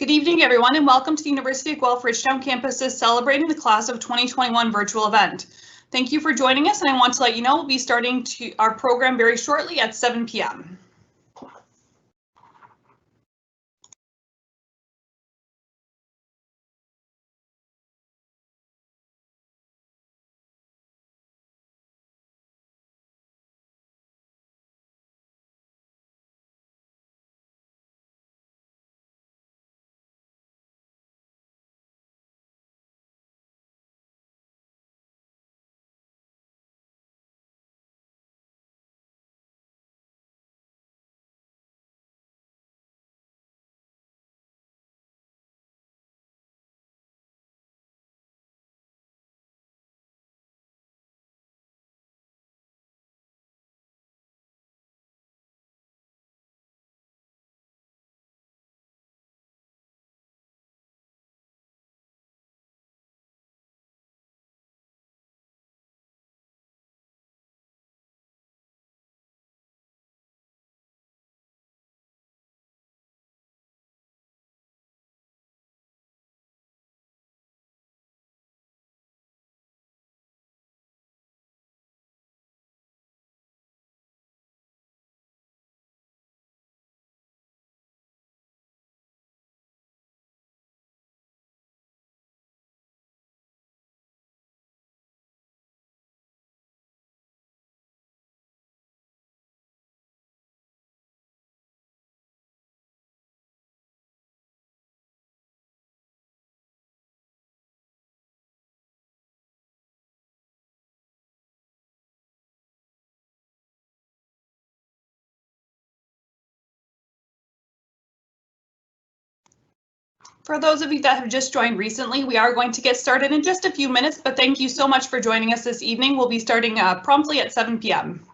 Good evening, everyone, and welcome to the University of Guelph Ridgetown campus's Celebrating the Class of 2021 virtual event. Thank you for joining us, and I want to let you know we'll be starting our program very shortly at 7 p.m. For those of you that have just joined recently, we are going to get started in just a few minutes, but thank you so much for joining us this evening. We'll be starting promptly at 7 p.m.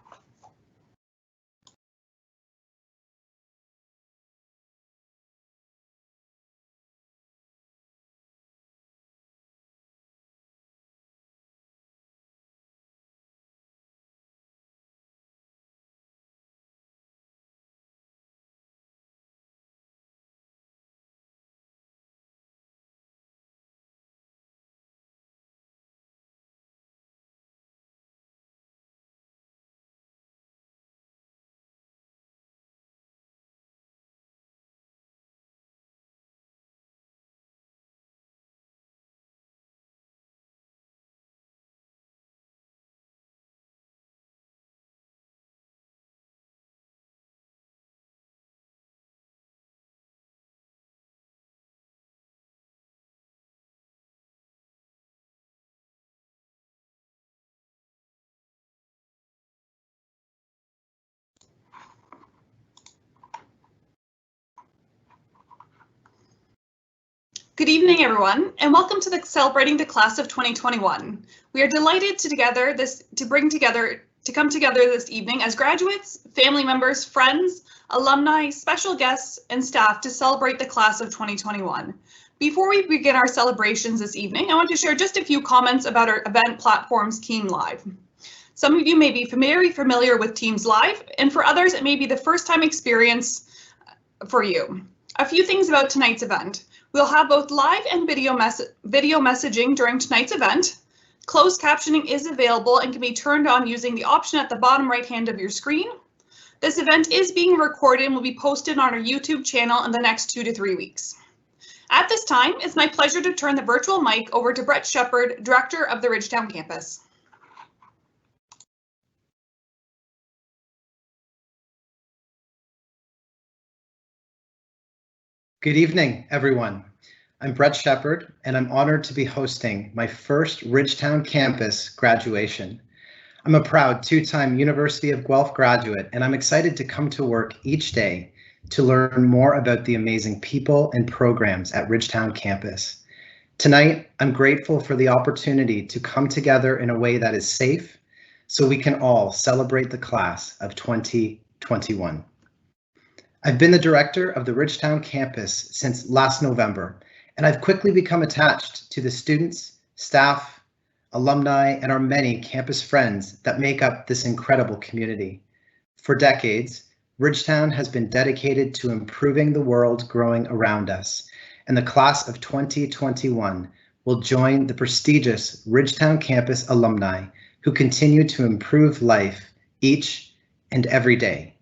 Good evening, everyone, and welcome to the Celebrating the Class of 2021. We are delighted to come together this evening as graduates, family members, friends, alumni, special guests, and staff to celebrate the Class of 2021. Before we begin our celebrations this evening, I want to share just a few comments about our event platforms, Team Live. Some of you may be very familiar with Teams Live, and for others, it may be the first time experience for you. A few things about tonight's event. We'll have both live and video messaging during tonight's event. Closed captioning is available and can be turned on using the option at the bottom right hand of your screen. This event is being recorded and will be posted on our YouTube channel in the next 2 to 3 weeks. At this time, it's my pleasure to turn the virtual mic over to Brett Shepard, Director of the Ridgetown campus. Good evening, everyone. I'm Brett Shepard, and I'm honored to be hosting my first Ridgetown campus graduation. I'm a proud two-time University of Guelph graduate, and I'm excited to come to work each day to learn more about the amazing people and programs at Ridgetown campus. Tonight, I'm grateful for the opportunity to come together in a way that is safe, so we can all celebrate the class of 2021. I've been the director of the Ridgetown campus since last November, and I've quickly become attached to the students, staff, alumni, and our many campus friends that make up this incredible community. For decades, Ridgetown has been dedicated to improving the world growing around us, and the class of 2021 will join the prestigious Ridgetown campus alumni who continue to improve life each and every day.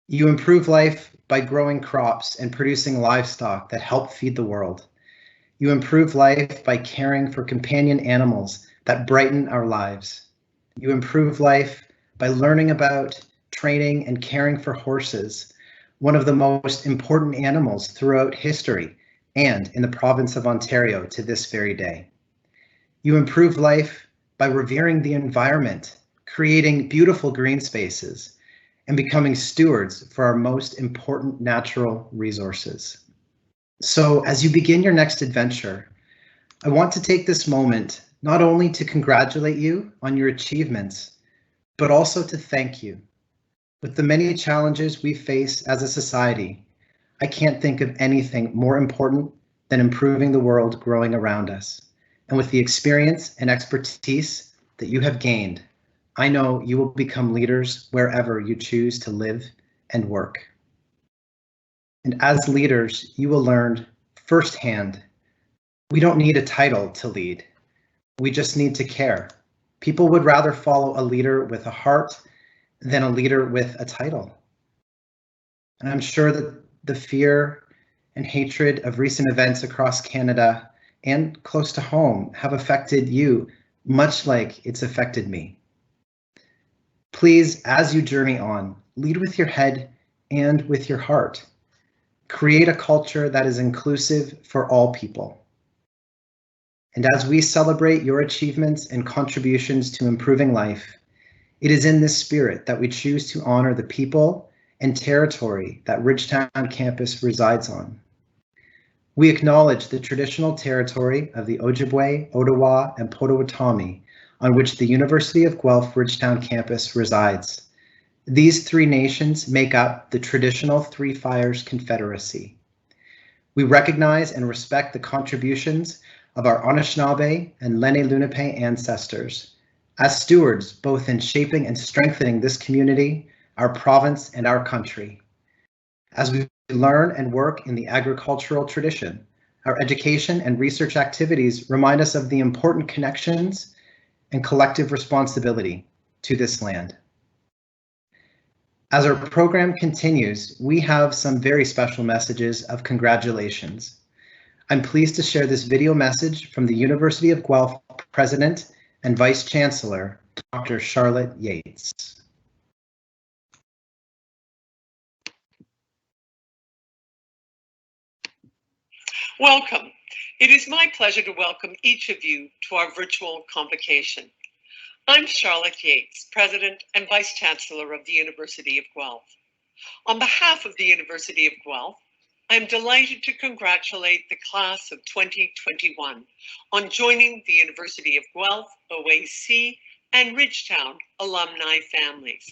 You improve life by growing crops and producing livestock that help feed the world. You improve life by caring for companion animals that brighten our lives. You improve life by learning about, training, and caring for horses, one of the most important animals throughout history and in the province of Ontario to this very day. You improve life by revering the environment, creating beautiful green spaces, and becoming stewards for our most important natural resources. So as you begin your next adventure, I want to take this moment not only to congratulate you on your achievements, but also to thank you. With the many challenges we face as a society, I can't think of anything more important than improving the world growing around us. And with the experience and expertise that you have gained, I know you will become leaders wherever you choose to live and work. And as leaders, you will learn firsthand, we don't need a title to lead. We just need to care. People would rather follow a leader with a heart than a leader with a title. And I'm sure that the fear and hatred of recent events across Canada and close to home have affected you much like it's affected me. Please, as you journey on, lead with your head and with your heart. Create a culture that is inclusive for all people. And as we celebrate your achievements and contributions to improving life, it is in this spirit that we choose to honor the people and territory that Ridgetown campus resides on. We acknowledge the traditional territory of the Ojibwe, Ottawa, and Potawatomi on which the University of Guelph Ridgetown campus resides. These three nations make up the traditional Three Fires Confederacy. We recognize and respect the contributions of our Anishinaabe and Lenni Lenape ancestors as stewards both in shaping and strengthening this community, our province, and our country. As we learn and work in the agricultural tradition, our education and research activities remind us of the important connections and collective responsibility to this land. As our program continues, we have some very special messages of congratulations. I'm pleased to share this video message from the University of Guelph President and Vice Chancellor, Dr. Charlotte Yates. Welcome. It is my pleasure to welcome each of you to our virtual convocation. I'm Charlotte Yates, President and Vice Chancellor of the University of Guelph. On behalf of the University of Guelph, I am delighted to congratulate the class of 2021 on joining the University of Guelph, OAC, and Ridgetown alumni families.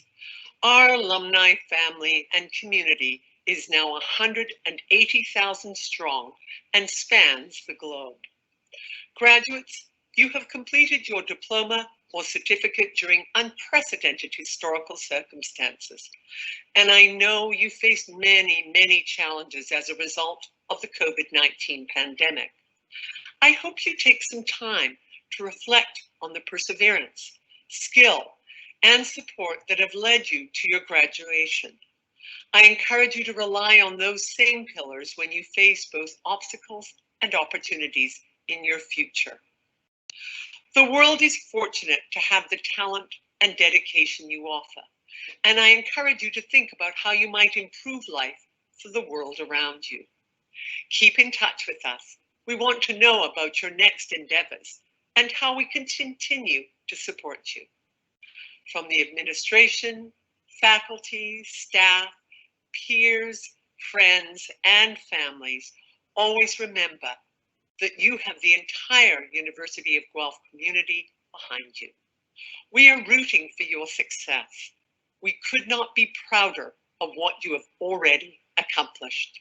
Our alumni family and community is now 180,000 strong and spans the globe. Graduates, you have completed your diploma or certificate during unprecedented historical circumstances. And I know you faced many, many challenges as a result of the COVID-19 pandemic. I hope you take some time to reflect on the perseverance, skill, and support that have led you to your graduation. I encourage you to rely on those same pillars when you face both obstacles and opportunities in your future. The world is fortunate to have the talent and dedication you offer, and I encourage you to think about how you might improve life for the world around you. Keep in touch with us. We want to know about your next endeavors and how we can continue to support you. From the administration, faculty, staff, peers, friends, and families, always remember that you have the entire University of Guelph community behind you. We are rooting for your success. We could not be prouder of what you have already accomplished.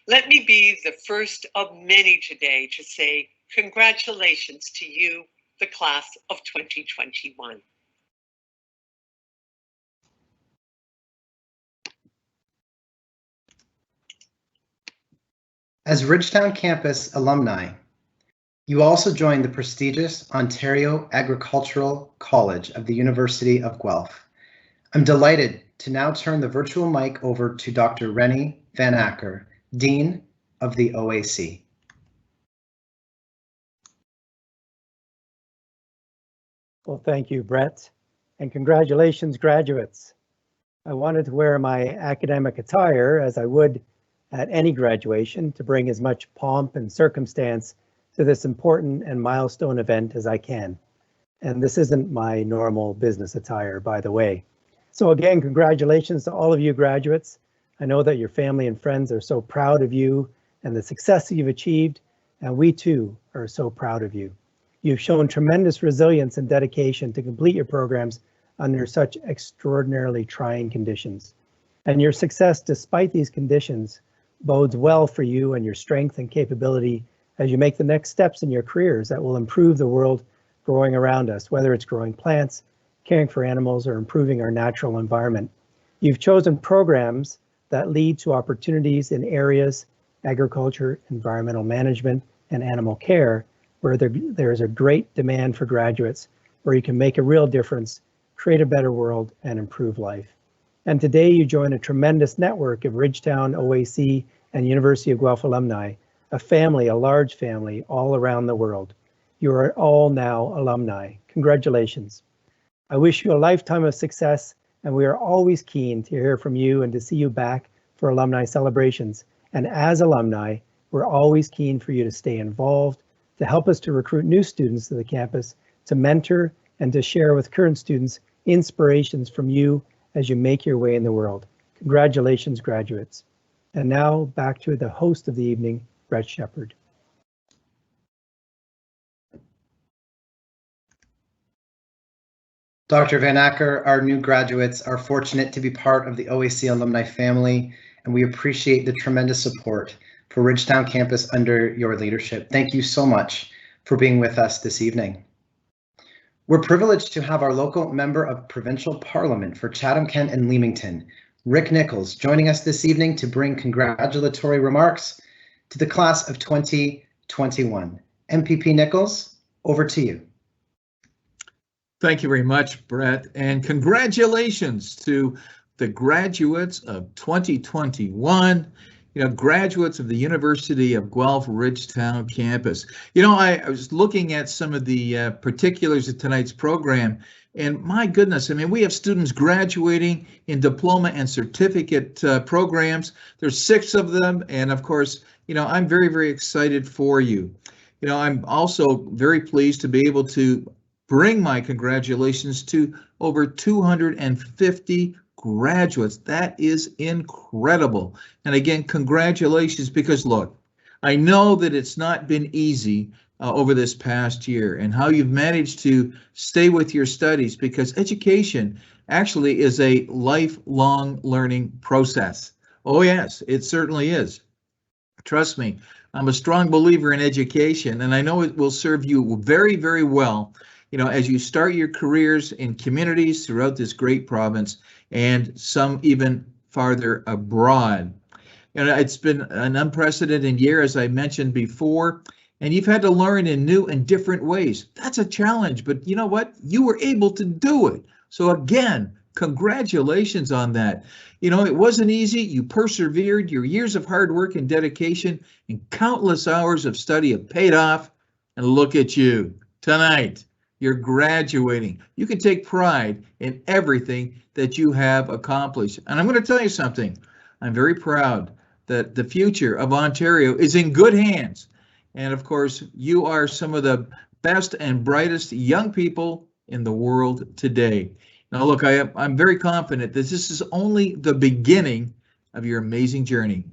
Let me be the first of many today to say congratulations to you, the class of 2021. As Ridgetown campus alumni, you also joined the prestigious Ontario Agricultural College of the University of Guelph. I'm delighted to now turn the virtual mic over to Dr. Rennie Van Acker, Dean of the OAC. Well, thank you, Brett, and congratulations, graduates. I wanted to wear my academic attire as I would at any graduation to bring as much pomp and circumstance to this important and milestone event as I can. And this isn't my normal business attire, by the way. So again, congratulations to all of you graduates. I know that your family and friends are so proud of you and the success you've achieved, and we too are so proud of you. You've shown tremendous resilience and dedication to complete your programs under such extraordinarily trying conditions. And your success despite these conditions bodes well for you and your strength and capability as you make the next steps in your careers that will improve the world growing around us, whether it's growing plants, caring for animals, or improving our natural environment. You've chosen programs that lead to opportunities in areas, agriculture, environmental management, and animal care, where there is a great demand for graduates, where you can make a real difference, create a better world, and improve life. And today you join a tremendous network of Ridgetown, OAC, and University of Guelph alumni, a family, a large family, all around the world. You are all now alumni. Congratulations. I wish you a lifetime of success, and we are always keen to hear from you and to see you back for alumni celebrations. And as alumni, we're always keen for you to stay involved, to help us to recruit new students to the campus, to mentor and to share with current students inspirations from you as you make your way in the world. Congratulations, graduates. And now back to the host of the evening, Brett Shepard. Dr. Van Acker, our new graduates are fortunate to be part of the OAC alumni family, and we appreciate the tremendous support for Ridgetown campus under your leadership. Thank you so much for being with us this evening. We're privileged to have our local member of provincial parliament for Chatham-Kent and Leamington, Rick Nichols, joining us this evening to bring congratulatory remarks to the class of 2021. MPP Nichols, over to you. Thank you very much, Brett, and congratulations to the graduates of 2021. Graduates of the University of Guelph Ridgetown campus. I was looking at some of the particulars of tonight's program, and my goodness, we have students graduating in diploma and certificate programs. There's 6 of them, and of course, I'm very, very excited for you. I'm also very pleased to be able to bring my congratulations to over 250 graduates. That is incredible. And again, congratulations, because look, I know that it's not been easy over this past year, and how you've managed to stay with your studies, because education actually is a lifelong learning process. Oh yes, it certainly is. Trust me, I'm a strong believer in education, and I know it will serve you very, very well, as you start your careers in communities throughout this great province, and some even farther abroad. It's been an unprecedented year, as I mentioned before, and you've had to learn in new and different ways. That's a challenge, but you know what? You were able to do it. So again, congratulations on that. It wasn't easy. You persevered. Your years of hard work and dedication and countless hours of study have paid off. And look at you tonight. You're graduating. You can take pride in everything that you have accomplished. And I'm going to tell you something. I'm very proud that the future of Ontario is in good hands. And of course, you are some of the best and brightest young people in the world today. Now, look, I'm very confident that this is only the beginning of your amazing journey.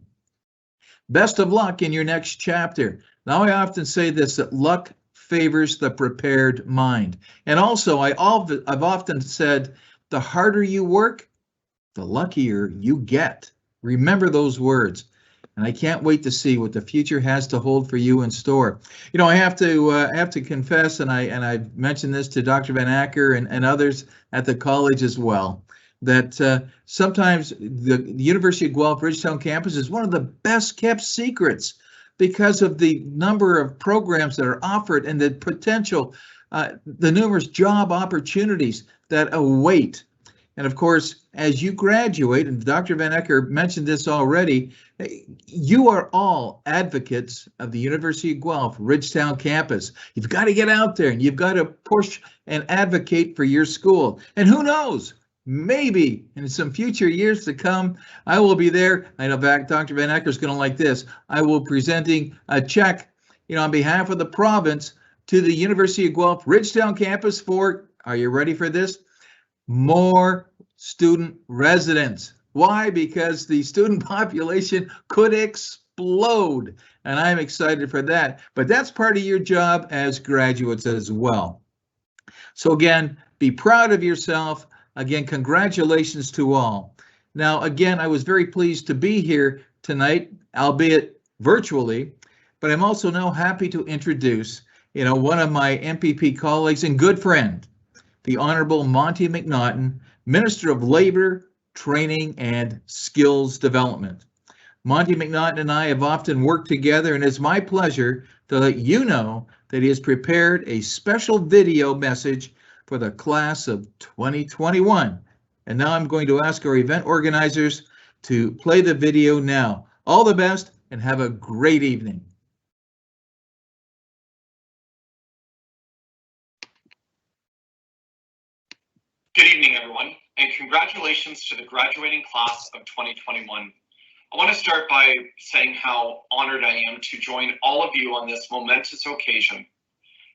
Best of luck in your next chapter. Now, I often say this, that luck favors the prepared mind. And also, I've often said, the harder you work, the luckier you get. Remember those words. And I can't wait to see what the future has to hold for you in store. I have to confess, and I mentioned this to Dr. Van Acker and others at the college as well, that sometimes the University of Guelph Ridgetown campus is one of the best kept secrets because of the number of programs that are offered and the potential, the numerous job opportunities that await. And of course, as you graduate, and Dr. Van Ecker mentioned this already, you are all advocates of the University of Guelph Ridgetown campus. You've got to get out there and you've got to push and advocate for your school. And who knows, maybe in some future years to come, I will be there. I know Dr. Van Ecker is going to like this. I will be presenting a check, on behalf of the province to the University of Guelph Ridgetown campus for, are you ready for this? More student residents. Why? Because the student population could explode, and I'm excited for that. But that's part of your job as graduates as well. So again, be proud of yourself. Again, congratulations to all. Now, again, I was very pleased to be here tonight, albeit virtually, but I'm also now happy to introduce, one of my MPP colleagues and good friend, the Honorable Monty McNaughton, Minister of Labor, Training, and Skills Development. Monty McNaughton and I have often worked together, and it's my pleasure to let you know that he has prepared a special video message for the class of 2021. And now I'm going to ask our event organizers to play the video now. All the best and have a great evening. Good evening, everyone, and congratulations to the graduating class of 2021. I want to start by saying how honored I am to join all of you on this momentous occasion.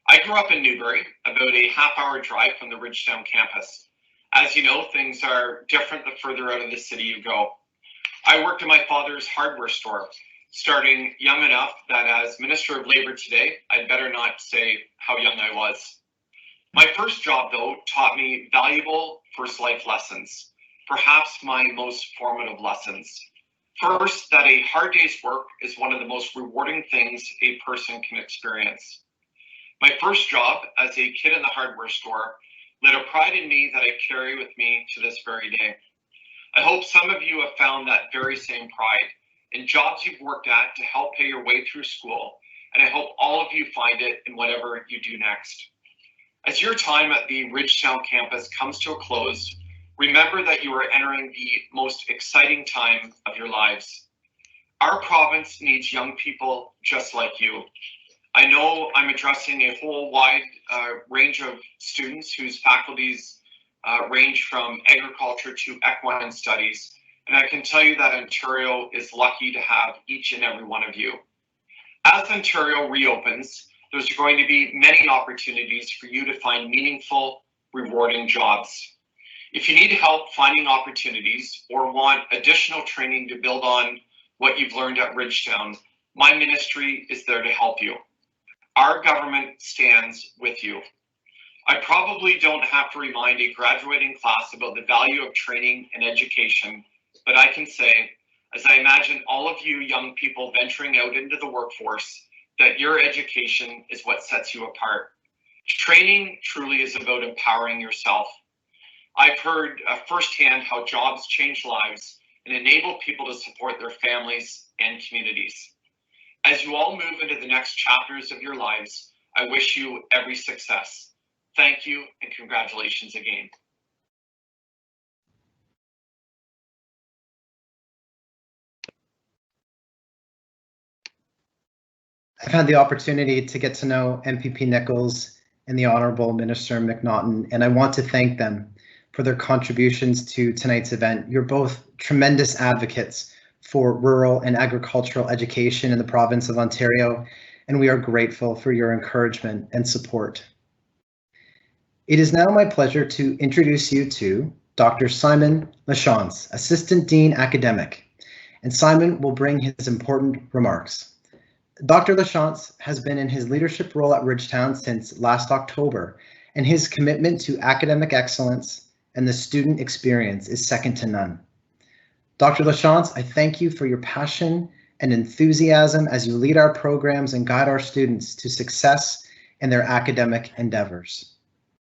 I grew up in Newbury, about a half-hour drive from the Ridgetown campus. As you know, things are different the further out of the city you go. I worked in my father's hardware store, starting young enough that as Minister of Labor today, I'd better not say how young I was. My first job, though, taught me valuable first life lessons, perhaps my most formative lessons. First, that a hard day's work is one of the most rewarding things a person can experience. My first job as a kid in the hardware store lit a pride in me that I carry with me to this very day. I hope some of you have found that very same pride in jobs you've worked at to help pay your way through school, and I hope all of you find it in whatever you do next. As your time at the Ridgetown campus comes to a close, remember that you are entering the most exciting time of your lives. Our province needs young people just like you. I know I'm addressing a whole wide range of students whose faculties range from agriculture to equine studies, and I can tell you that Ontario is lucky to have each and every one of you. As Ontario reopens, there's going to be many opportunities for you to find meaningful, rewarding jobs. If you need help finding opportunities or want additional training to build on what you've learned at Ridgetown, my ministry is there to help you. Our government stands with you. I probably don't have to remind a graduating class about the value of training and education, but I can say, as I imagine all of you young people venturing out into the workforce, that your education is what sets you apart. Training truly is about empowering yourself. I've heard firsthand how jobs change lives and enable people to support their families and communities. As you all move into the next chapters of your lives, I wish you every success. Thank you and congratulations again. I've had the opportunity to get to know MPP Nichols and the Honourable Minister McNaughton, and I want to thank them for their contributions to tonight's event. You're both tremendous advocates for rural and agricultural education in the province of Ontario, and we are grateful for your encouragement and support. It is now my pleasure to introduce you to Dr. Simon Lachance, Assistant Dean Academic, and Simon will bring his important remarks. Dr. Lachance has been in his leadership role at Ridgetown since last October, and his commitment to academic excellence and the student experience is second to none. Dr. Lachance, I thank you for your passion and enthusiasm as you lead our programs and guide our students to success in their academic endeavors.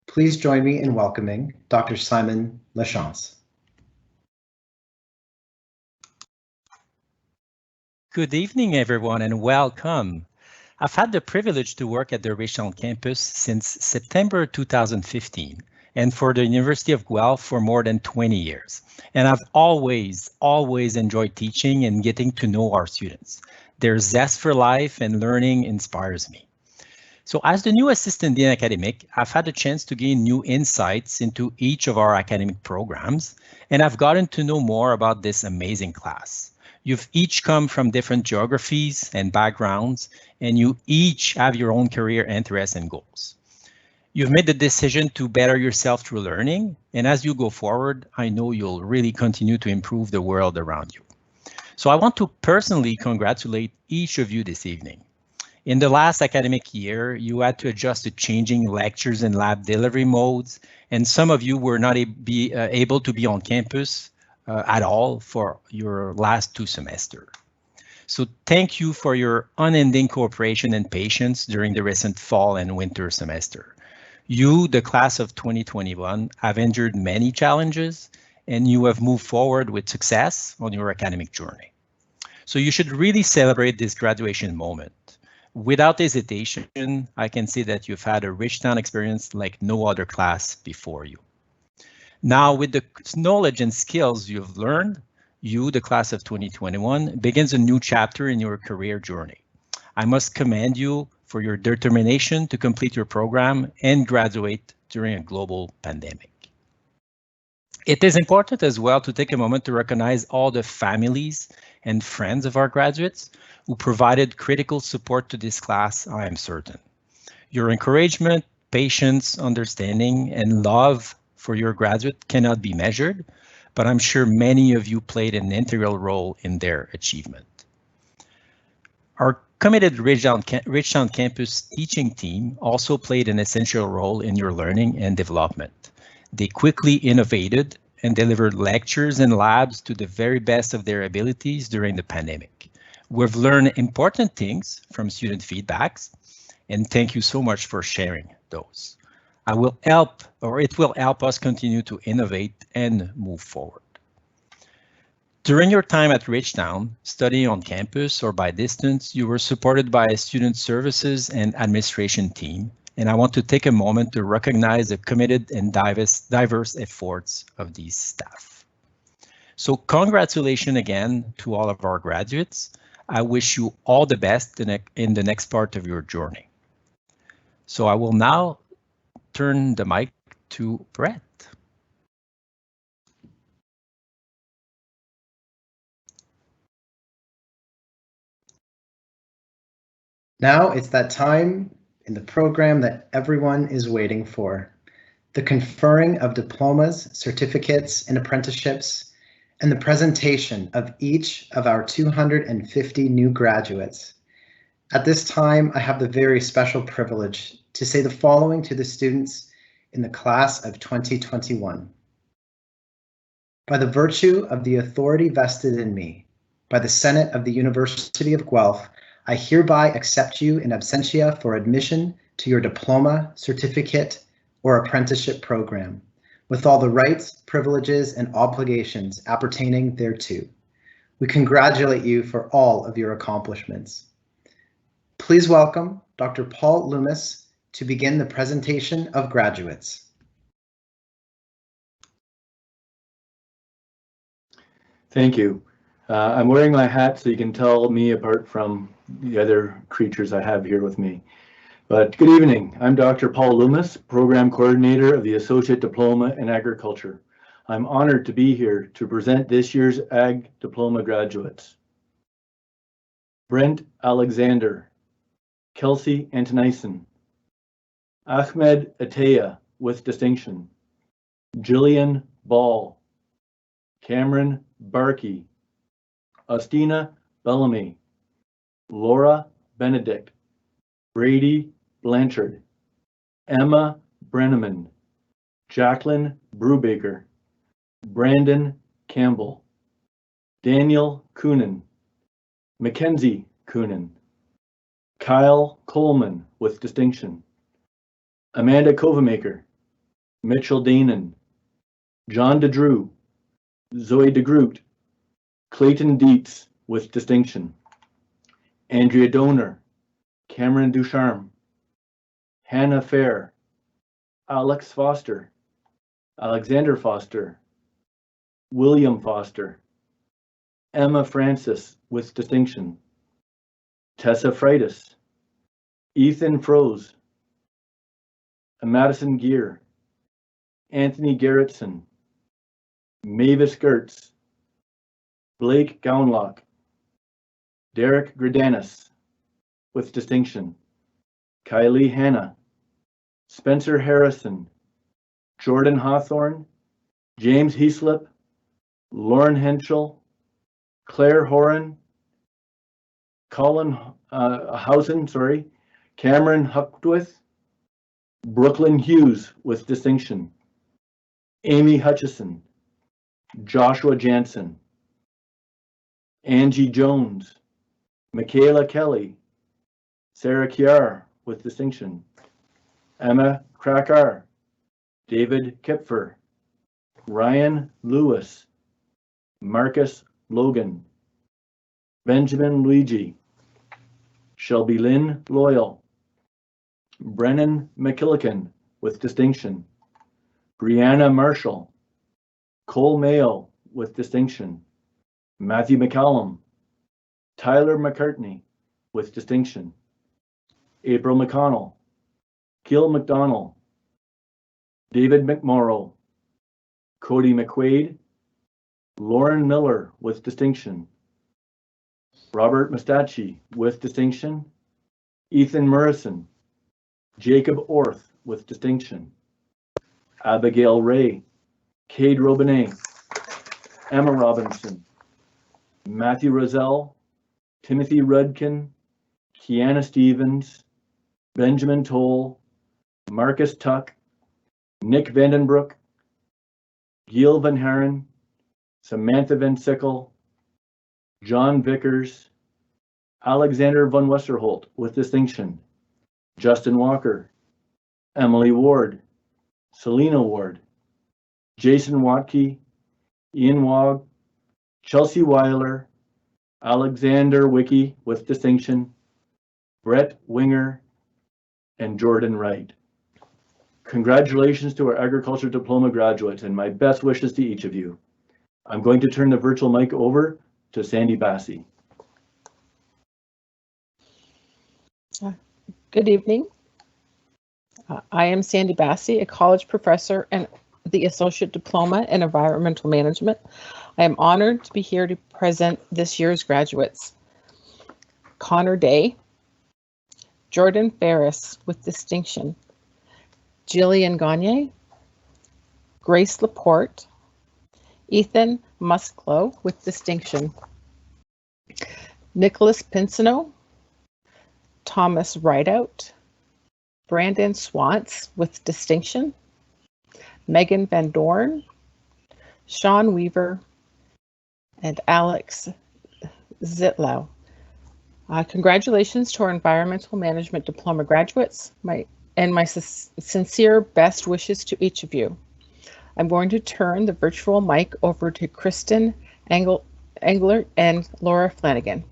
Please join me in welcoming Dr. Simon Lachance. Good evening, everyone, and welcome. I've had the privilege to work at the Ridgetown campus since September 2015, and for the University of Guelph for more than 20 years. And I've always enjoyed teaching and getting to know our students. Their zest for life and learning inspires me. So as the new assistant dean academic, I've had the chance to gain new insights into each of our academic programs, and I've gotten to know more about this amazing class. You've each come from different geographies and backgrounds, and you each have your own career interests and goals. You've made the decision to better yourself through learning, and as you go forward, I know you'll really continue to improve the world around you. So I want to personally congratulate each of you this evening. In the last academic year, you had to adjust to changing lectures and lab delivery modes, and some of you were not able to be on campus at all for your last 2 semesters. So thank you for your unending cooperation and patience during the recent fall and winter semester. You, the class of 2021, have endured many challenges, and you have moved forward with success on your academic journey. So you should really celebrate this graduation moment. Without hesitation, I can say that you've had a Ridgetown experience like no other class before you. Now, with the knowledge and skills you've learned, you, the class of 2021, begins a new chapter in your career journey. I must commend you for your determination to complete your program and graduate during a global pandemic. It is important as well to take a moment to recognize all the families and friends of our graduates who provided critical support to this class, I am certain. Your encouragement, patience, understanding, and love for your graduate cannot be measured, but I'm sure many of you played an integral role in their achievement. Our committed Ridgetown campus teaching team also played an essential role in your learning and development. They quickly innovated and delivered lectures and labs to the very best of their abilities during the pandemic. We've learned important things from student feedbacks, and thank you so much for sharing those. It will help us continue to innovate and move forward. During your time at Ridgetown, studying on campus or by distance, you were supported by a student services and administration team, and I want to take a moment to recognize the committed and diverse efforts of these staff. So congratulations again to all of our graduates. I wish you all the best in the next part of your journey. So I will now turn the mic to Brett. Now it's that time in the program that everyone is waiting for. The conferring of diplomas, certificates, and apprenticeships, and the presentation of each of our 250 new graduates. At this time, I have the very special privilege to say the following to the students in the class of 2021. By the virtue of the authority vested in me by the Senate of the University of Guelph, I hereby accept you in absentia for admission to your diploma, certificate, or apprenticeship program, with all the rights, privileges, and obligations appertaining thereto. We congratulate you for all of your accomplishments. Please welcome Dr. Paul Loomis to begin the presentation of graduates. Thank you. I'm wearing my hat so you can tell me apart from the other creatures I have here with me. But good evening. I'm Dr. Paul Loomis, Program Coordinator of the Associate Diploma in Agriculture. I'm honored to be here to present this year's Ag Diploma graduates. Brent Alexander, Kelsey Antonison, Ahmed Ataya with distinction, Jillian Ball, Cameron Barkey, Austina Bellamy, Laura Benedict, Brady Blanchard, Emma Brenneman, Jacqueline Brubaker, Brandon Campbell, Daniel Coonan, Mackenzie Coonan, Kyle Coleman with distinction, Amanda Kovamaker, Mitchell Danon, John DeDrew, Zoe DeGroot, Clayton Dietz with distinction. Andrea Donor, Cameron Ducharme, Hannah Fair, Alex Foster, Alexander Foster, William Foster, Emma Francis with distinction, Tessa Freitas, Ethan Froese, Madison Gear, Anthony Garrettson, Mavis Gertz, Blake Gownlock, Derek Gradanis with distinction, Kylie Hanna, Spencer Harrison, Jordan Hawthorne, James Heaslip, Lauren Henschel, Claire Horan, Colin Housen, Cameron Huckwith, Brooklyn Hughes with distinction, Amy Hutchison, Joshua Jansen, Angie Jones, Michaela Kelly, Sarah Kiar with distinction, Emma Krakar, David Kipfer, Ryan Lewis, Marcus Logan, Benjamin Luigi, Shelby Lynn Loyal, Brennan McKillican with distinction, Brianna Marshall, Cole Mayo with distinction, Matthew McCallum, Tyler McCartney with distinction, April McConnell, Gil McDonald, David McMorrow, Cody McQuaid, Lauren Miller with distinction, Robert Mustachi with distinction, Ethan Murrison, Jacob Orth with distinction, Abigail Ray, Cade Robinet, Emma Robinson, Matthew Roselle, Timothy Rudkin, Kiana Stevens, Benjamin Toll, Marcus Tuck, Nick Vandenbroek, Gil Van Haren, Samantha Van Sickle, John Vickers, Alexander Von Westerholt with distinction, Justin Walker, Emily Ward, Selena Ward, Jason Watke, Ian Wog, Chelsea Weiler, Alexander Wicke with distinction, Brett Winger, and Jordan Wright. Congratulations to our agriculture diploma graduates and my best wishes to each of you. I'm going to turn the virtual mic over to Sandy Bassey. Good evening. I am Sandy Bassey, a college professor and the Associate Diploma in Environmental Management. I am honored to be here to present this year's graduates. Connor Day, Jordan Ferris with distinction, Jillian Gagne, Grace Laporte, Ethan Musklow with distinction, Nicholas Pinsino, Thomas Rideout, Brandon Swantz with distinction, Megan Van Dorn, Sean Weaver, and Alex Zitlow. Congratulations to our Environmental Management Diploma graduates, my sincere best wishes to each of you. I'm going to turn the virtual mic over to Kristen Engler and Laura Flanagan.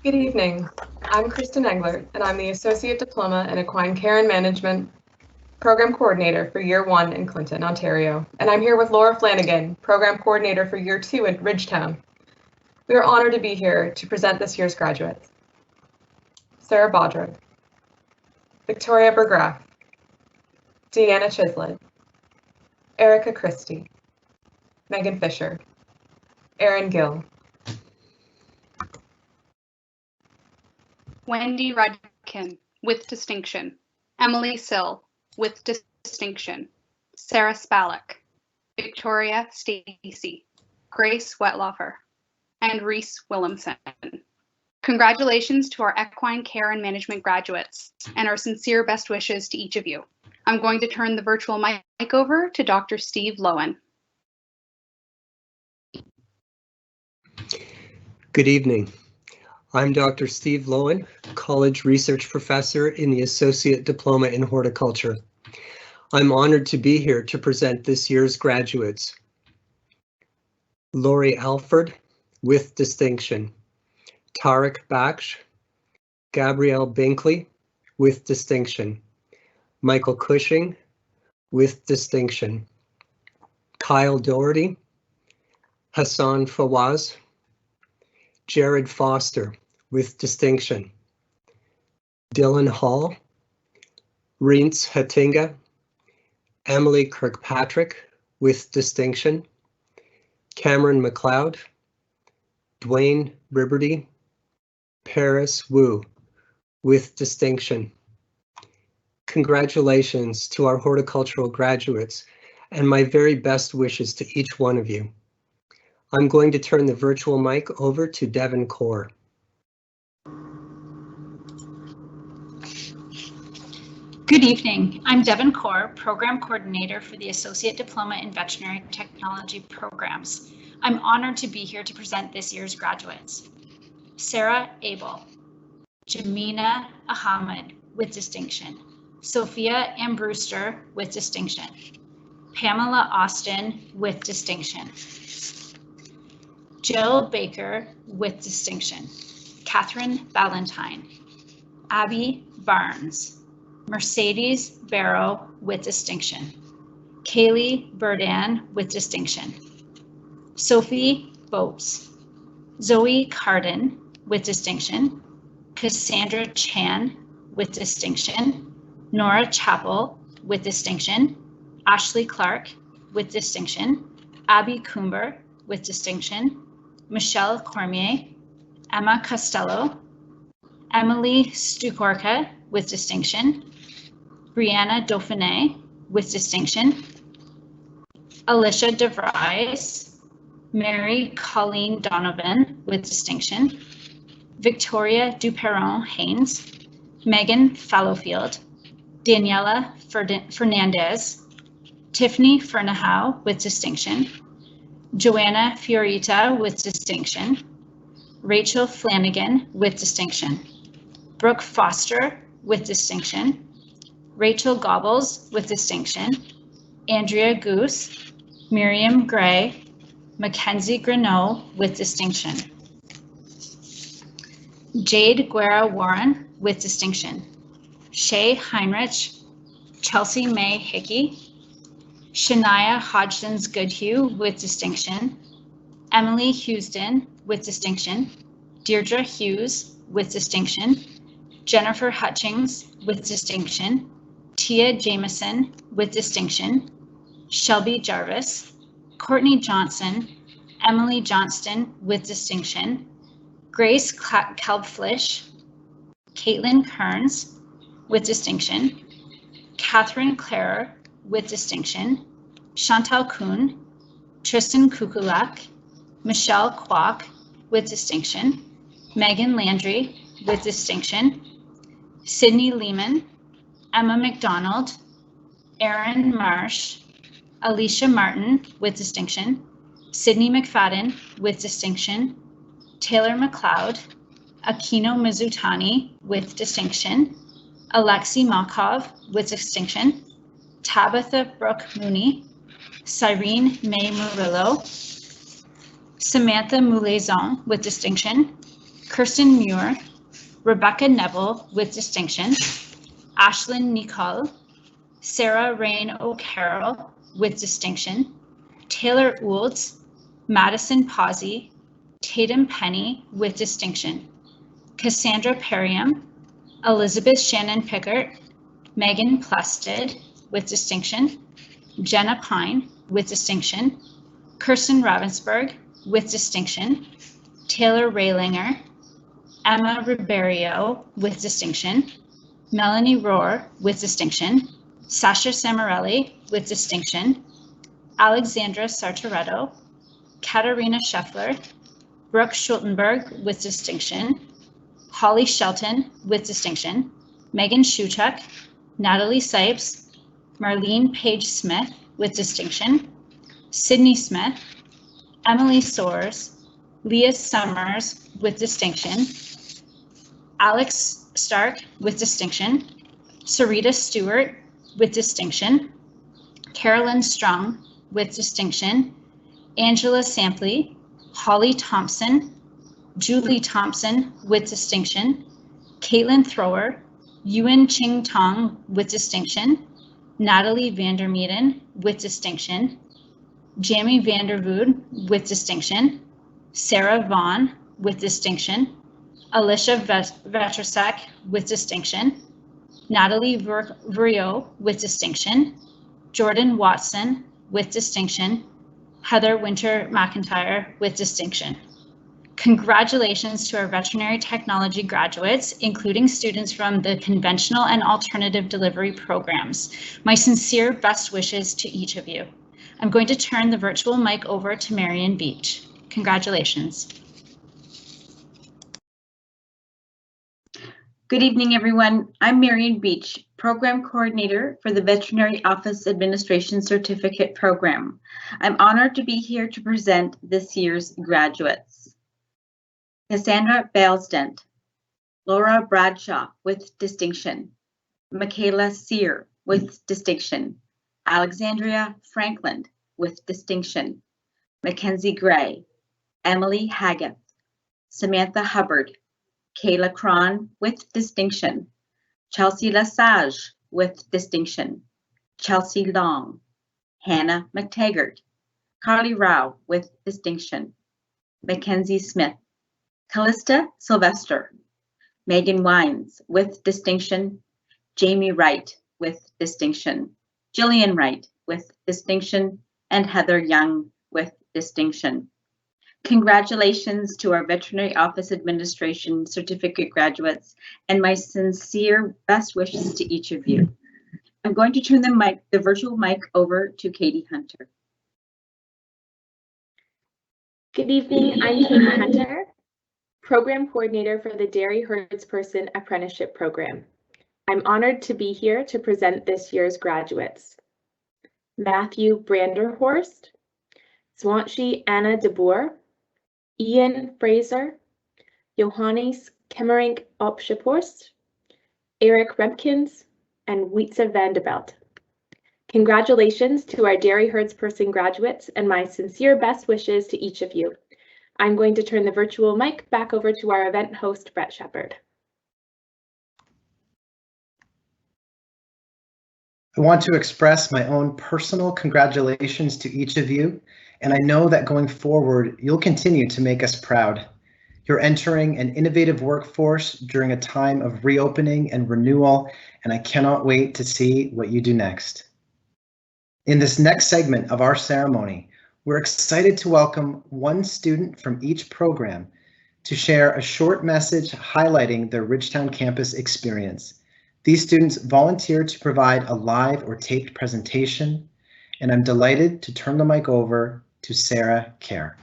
Good evening. I'm Kristen Engler, and I'm the Associate Diploma in Equine Care and Management Program Coordinator for Year 1 in Clinton, Ontario. And I'm here with Laura Flanagan, Program Coordinator for Year 2 at Ridgetown. We are honored to be here to present this year's graduates. Sarah Bodrick, Victoria Bergraff, Deanna Chislett, Erica Christie, Megan Fisher, Erin Gill, Wendy Rudkin with distinction, Emily Sill with distinction, Sarah Spalek, Victoria Stacy, Grace Wetlaufer, and Reese Williamson. Congratulations to our Equine Care and Management graduates and our sincere best wishes to each of you. I'm going to turn the virtual mic over to Dr. Steve Lowen. Good evening. I'm Dr. Steve Lowen, College Research Professor in the Associate Diploma in Horticulture. I'm honored to be here to present this year's graduates. Lori Alford with distinction. Tarek Baksh, Gabrielle Binkley with distinction. Michael Cushing with distinction. Kyle Doherty, Hassan Fawaz, Jared Foster with distinction. Dylan Hall, Reentz Hatinga, Emily Kirkpatrick with distinction. Cameron McLeod, Dwayne Riberty, Paris Wu with distinction. Congratulations to our horticultural graduates and my very best wishes to each one of you. I'm going to turn the virtual mic over to Devin Kaur. Good evening. I'm Devin Kaur, Program Coordinator for the Associate Diploma in Veterinary Technology Programs. I'm honored to be here to present this year's graduates. Sarah Abel, Jamina Ahmed with distinction, Sophia M. Brewster with distinction, Pamela Austin with distinction, Jill Baker with distinction, Catherine Valentine, Abby Barnes, Mercedes Barrow with distinction, Kaylee Burdan with distinction, Sophie Boats, Zoe Carden with distinction, Cassandra Chan with distinction, Nora Chappell with distinction, Ashley Clark with distinction, Abby Coomber with distinction, Michelle Cormier, Emma Costello, Emily Stukorka with distinction, Brianna Dauphiné with distinction, Alicia DeVries, Mary Colleen Donovan with distinction, Victoria Duperon Haynes, Megan Fallowfield, Daniela Fernandez, Tiffany Fernahow with distinction, Joanna Fiorita with distinction, Rachel Flanagan with distinction, Brooke Foster with distinction, Rachel Gobbles with distinction, Andrea Goose, Miriam Gray, Mackenzie Greneau with distinction, Jade Guerra Warren with distinction, Shay Heinrich, Chelsea May Hickey, Shania Hodgins Goodhue with distinction, Emily Houston with distinction, Deirdre Hughes with distinction, Jennifer Hutchings with distinction, Tia Jameson with distinction, Shelby Jarvis, Courtney Johnson, Emily Johnston with distinction, Grace Kalbflish, Caitlin Kearns with distinction, Catherine Clare with distinction, Chantal Kuhn, Tristan Kukulak, Michelle Kwok with distinction, Megan Landry with distinction, Sydney Lehman, Emma McDonald, Erin Marsh, Alicia Martin with distinction, Sydney McFadden with distinction, Taylor McLeod, Akino Mizutani with distinction, Alexi Makov with distinction, Tabitha Brooke Mooney, Cyrene May Murillo, Samantha Moulaison with distinction, Kirsten Muir, Rebecca Neville with distinction, Ashlyn Nicole, Sarah Rain O'Carroll with distinction, Taylor Oulds, Madison Pazzi, Tatum Penny with distinction, Cassandra Perriam, Elizabeth Shannon Pickert, Megan Plested with distinction, Jenna Pine with distinction, Kirsten Ravensburg with distinction, Taylor Raylinger, Emma Ribeiro with distinction, Melanie Rohr with distinction, Sasha Samarelli with distinction, Alexandra Sartoretto, Katarina Scheffler, Brooke Schultenberg with distinction, Holly Shelton with distinction, Megan Shuchuk, Natalie Sipes, Marlene Page Smith with distinction, Sydney Smith, Emily Soares, Leah Summers with distinction, Alex Stark with distinction, Sarita Stewart with distinction, Carolyn Strong with distinction, Angela Sampley, Holly Thompson, Julie Thompson with distinction, Caitlin Thrower, Yuan Ching Tong with distinction, Natalie Vandermeeden with distinction, Jamie Vandervood with distinction, Sarah Vaughn with distinction, Alicia Vetrasek with distinction, Natalie Vuriot with distinction, Jordan Watson with distinction, Heather Winter McIntyre with distinction. Congratulations to our veterinary technology graduates, including students from the conventional and alternative delivery programs. My sincere best wishes to each of you. I'm going to turn the virtual mic over to Marion Beach. Congratulations. Good evening, everyone. I'm Marion Beach, Program Coordinator for the Veterinary Office Administration Certificate Program. I'm honored to be here to present this year's graduates. Cassandra Balesdent, Laura Bradshaw with distinction, Michaela Sear with distinction, Alexandria Franklin with distinction, Mackenzie Gray, Emily Haggett, Samantha Hubbard, Kayla Cron with distinction, Chelsea Lesage with distinction, Chelsea Long, Hannah McTaggart, Carly Rao with distinction, Mackenzie Smith, Callista Sylvester, Megan Wines with distinction, Jamie Wright with distinction, Jillian Wright with distinction, and Heather Young with distinction. Congratulations to our Veterinary Office Administration Certificate graduates, and my sincere best wishes to each of you. I'm going to turn the virtual mic over to Katie Hunter. Good evening, I'm Katie Hunter, Program Coordinator for the Dairy Herdsperson Apprenticeship Program. I'm honored to be here to present this year's graduates. Matthew Branderhorst, Swantje Anna de Boer, Ian Fraser, Johannes Kemmerink Opschaphorst, Eric Rempkins, and Wietse Vandebelt. Congratulations to our Dairy Herdsperson graduates, and my sincere best wishes to each of you. I'm going to turn the virtual mic back over to our event host, Brett Shepard. I want to express my own personal congratulations to each of you, and I know that going forward, you'll continue to make us proud. You're entering an innovative workforce during a time of reopening and renewal, and I cannot wait to see what you do next. In this next segment of our ceremony, we're excited to welcome one student from each program to share a short message highlighting their Ridgetown campus experience. These students volunteered to provide a live or taped presentation, and I'm delighted to turn the mic over to Sarah Kerr.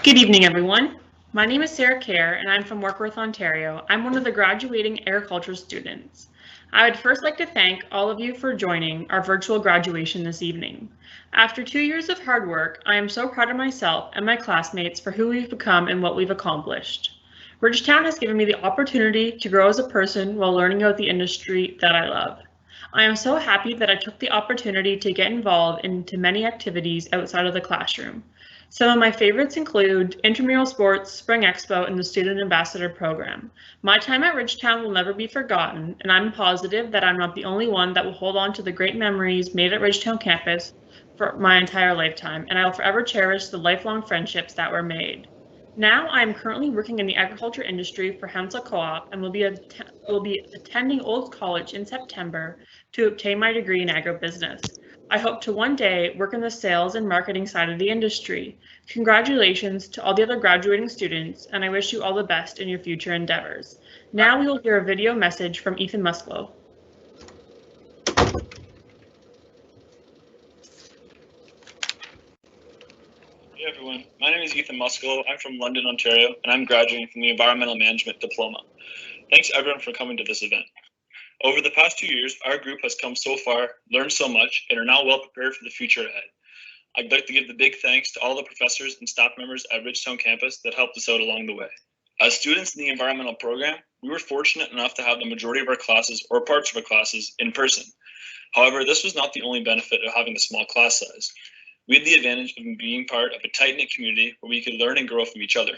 Good evening, everyone. My name is Sarah Kerr, and I'm from Warkworth, Ontario. I'm one of the graduating agriculture students. I would first like to thank all of you for joining our virtual graduation this evening. After 2 years of hard work, I am so proud of myself and my classmates for who we've become and what we've accomplished. Ridgetown has given me the opportunity to grow as a person while learning about the industry that I love. I am so happy that I took the opportunity to get involved into many activities outside of the classroom. Some of my favorites include intramural sports, Spring Expo, and the Student Ambassador Program. My time at Ridgetown will never be forgotten, and I'm positive that I'm not the only one that will hold on to the great memories made at Ridgetown campus for my entire lifetime, and I will forever cherish the lifelong friendships that were made. Now I am currently working in the agriculture industry for Hensel Co-op and will be attending Old College in September to obtain my degree in agribusiness. I hope to one day work in the sales and marketing side of the industry. Congratulations to all the other graduating students, and I wish you all the best in your future endeavors. Now we will hear a video message from Ethan Musclo. Hey everyone, my name is Ethan Muscolo. I'm from London, Ontario, and I'm graduating from the Environmental Management Diploma. Thanks everyone for coming to this event. Over the past 2 years, our group has come so far, learned so much, and are now well prepared for the future ahead. I'd like to give the big thanks to all the professors and staff members at Ridgetown campus that helped us out along the way. As students in the environmental program, we were fortunate enough to have the majority of our classes or parts of our classes in person. However, this was not the only benefit of having a small class size. We had the advantage of being part of a tight-knit community where we could learn and grow from each other.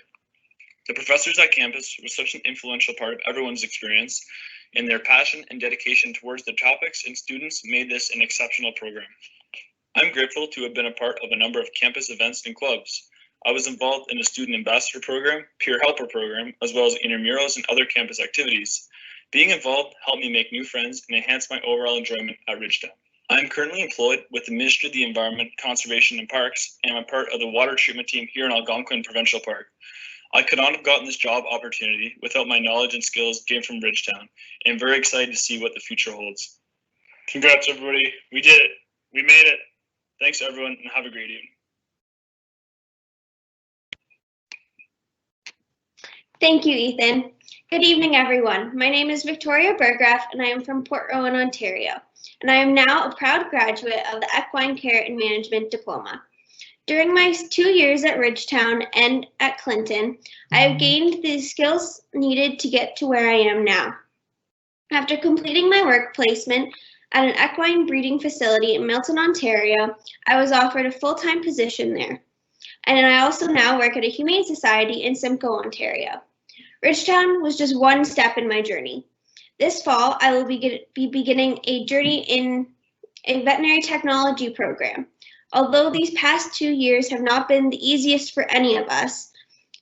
The professors at campus were such an influential part of everyone's experience, and their passion and dedication towards the topics and students made this an exceptional program. I'm grateful to have been a part of a number of campus events and clubs. I was involved in the Student Ambassador Program, Peer Helper Program, as well as intramurals and other campus activities. Being involved helped me make new friends and enhance my overall enjoyment at Ridgetown. I am currently employed with the Ministry of the Environment, Conservation and Parks, and I'm part of the water treatment team here in Algonquin Provincial Park. I could not have gotten this job opportunity without my knowledge and skills gained from Ridgetown, and I'm very excited to see what the future holds. Congrats, everybody. We did it. We made it. Thanks, everyone, and have a great evening. Thank you, Ethan. Good evening, everyone. My name is Victoria Burgraff, and I am from Port Owen, Ontario, and I am now a proud graduate of the Equine Care and Management Diploma. During my 2 years at Ridgetown and at Clinton, I have gained the skills needed to get to where I am now. After completing my work placement at an equine breeding facility in Milton, Ontario, I was offered a full-time position there. And I also now work at a humane society in Simcoe, Ontario. Ridgetown was just one step in my journey. This fall, I will be beginning a journey in a veterinary technology program. Although these past 2 years have not been the easiest for any of us,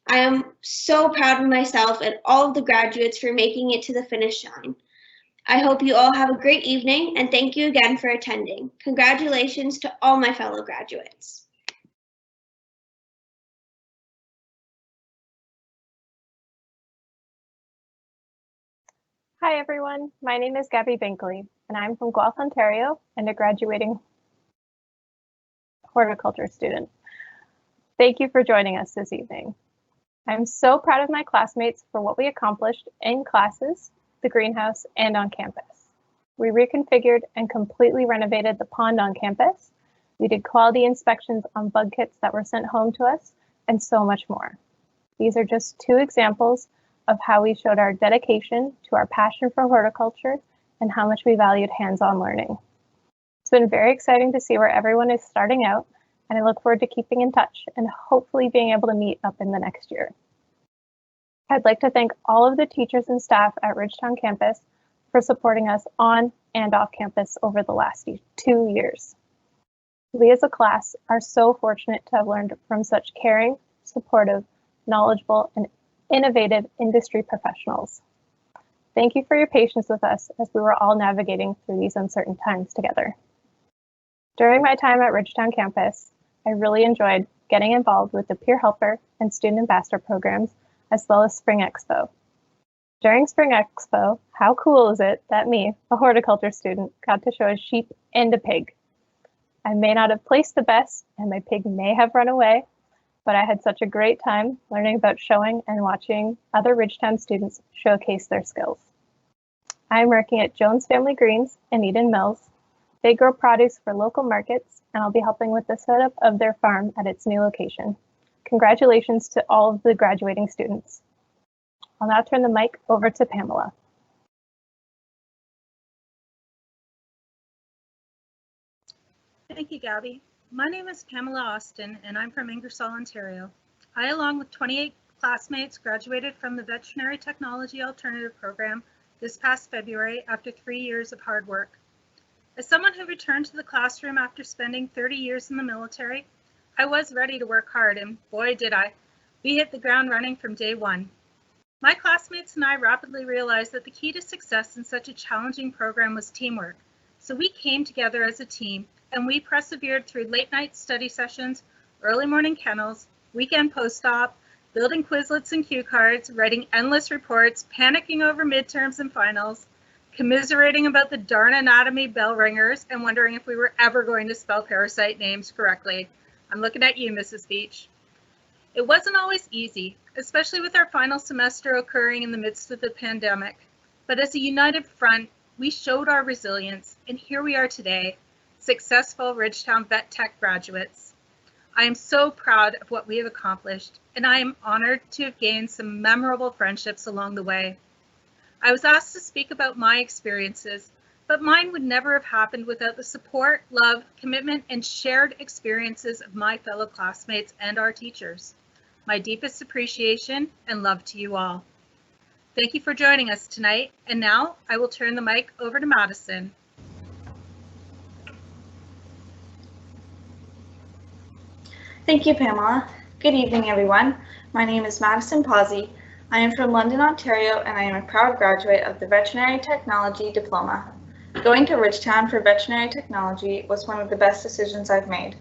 I am so proud of myself and all of the graduates for making it to the finish line. I hope you all have a great evening, and thank you again for attending. Congratulations to all my fellow graduates. Hi everyone, my name is Gabby Binkley, and I'm from Guelph, Ontario, and a graduating horticulture student. Thank you for joining us this evening. I'm so proud of my classmates for what we accomplished in classes, the greenhouse, and on campus. We reconfigured and completely renovated the pond on campus. We did quality inspections on bug kits that were sent home to us, and so much more. These are just 2 examples of how we showed our dedication to our passion for horticulture and how much we valued hands-on learning. It's been very exciting to see where everyone is starting out, and I look forward to keeping in touch and hopefully being able to meet up in the next year. I'd like to thank all of the teachers and staff at Ridgetown campus for supporting us on and off campus over the last 2 years. We as a class are so fortunate to have learned from such caring, supportive, knowledgeable, and innovative industry professionals. Thank you for your patience with us as we were all navigating through these uncertain times together. During my time at Ridgetown campus, I really enjoyed getting involved with the Peer Helper and Student Ambassador programs, as well as Spring Expo. During Spring Expo, how cool is it that me, a horticulture student, got to show a sheep and a pig? I may not have placed the best, and my pig may have run away, but I had such a great time learning about showing and watching other Ridgetown students showcase their skills. I'm working at Jones Family Greens in Eden Mills. They grow produce for local markets, and I'll be helping with the setup of their farm at its new location. Congratulations to all of the graduating students. I'll now turn the mic over to Pamela. Thank you, Gabby. My name is Pamela Austin, and I'm from Ingersoll, Ontario. I, along with 28 classmates, graduated from the Veterinary Technology Alternative Program this past February after 3 years of hard work. As someone who returned to the classroom after spending 30 years in the military, I was ready to work hard, and boy did I. We hit the ground running from day one. My classmates and I rapidly realized that the key to success in such a challenging program was teamwork. So we came together as a team, and we persevered through late night study sessions, early morning kennels, weekend post-op, building Quizlets and cue cards, writing endless reports, panicking over midterms and finals, commiserating about the darn anatomy bell ringers, and wondering if we were ever going to spell parasite names correctly. I'm looking at you, Mrs. Beach. It wasn't always easy, especially with our final semester occurring in the midst of the pandemic. But as a united front, we showed our resilience, and here we are today, successful Ridgetown Vet Tech graduates. I am so proud of what we have accomplished, and I am honored to have gained some memorable friendships along the way. I was asked to speak about my experiences, but mine would never have happened without the support, love, commitment, and shared experiences of my fellow classmates and our teachers. My deepest appreciation and love to you all. Thank you for joining us tonight, and now I will turn the mic over to Madison. Thank you, Pamela. Good evening, everyone. My name is Madison Pawsey. I am from London, Ontario, and I am a proud graduate of the Veterinary Technology Diploma. Going to Ridgetown for veterinary technology was one of the best decisions I've made.